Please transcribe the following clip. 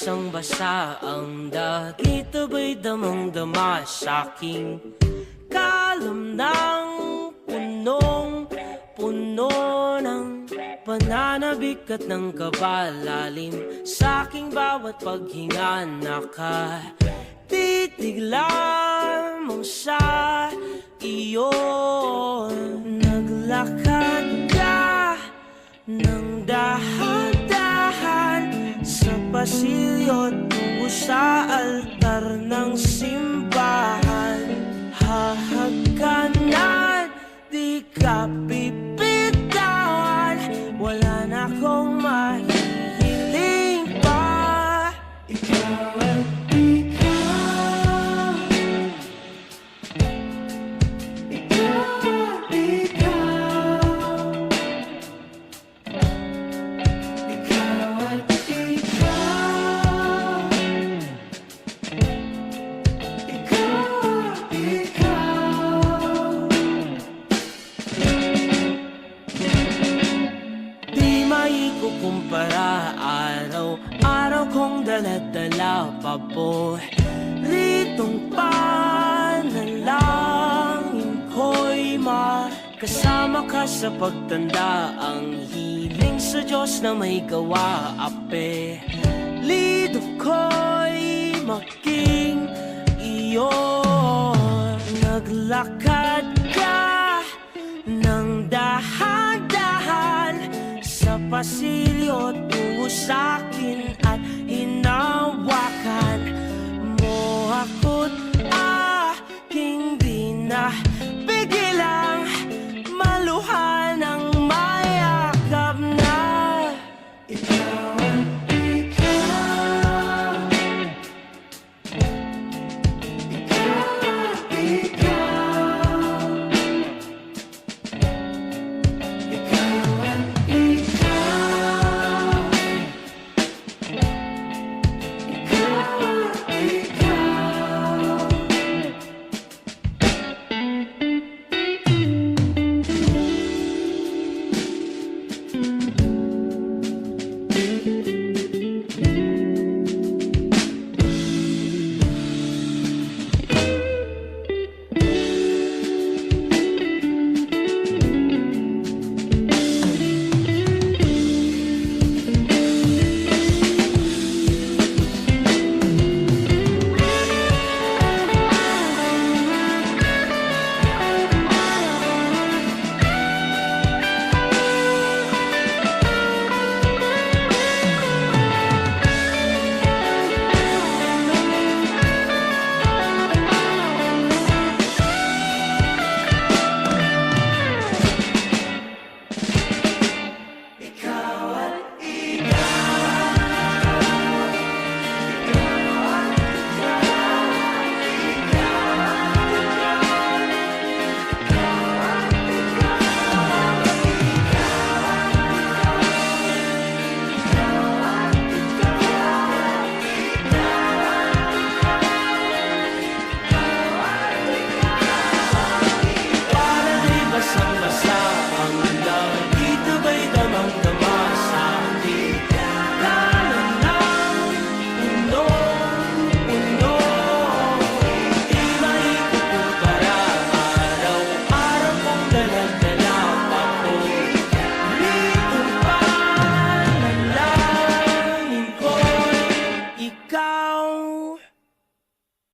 basang-basa ang dagit, aba'y damang-dama sa'king kalam ng punong-puno ng pananabik at ng kabalalim. Sa'king bawat paghinga nakatitig lamang sa iyo. Naglakad ka ng dahan-dahan sa pasilyo tungo sa altar ng simbahan. Hahagkanan, di ka pipitawan, wala na akong mahihiling pa. Ikaw at ikaw, ikaw at ikaw, ikaw at ikaw, ikaw at ikaw. Di maikukumpara, araw-araw kong dala-dala paboritong panalangin ko'y makasama ka sa pagtanda. Ang hiling sa Diyos na may gawa, apelido ko'y maging iyo. Naglakad ka ng dahan-dahan sa pasilyo tungo sa'kin at hinawakan mo ako't aking di na pigilang maluhan ng mayakap na. Ikaw at ikaw, ikaw at ikaw, ikaw at ikaw, ikaw at ikaw. Para di basang-basa ang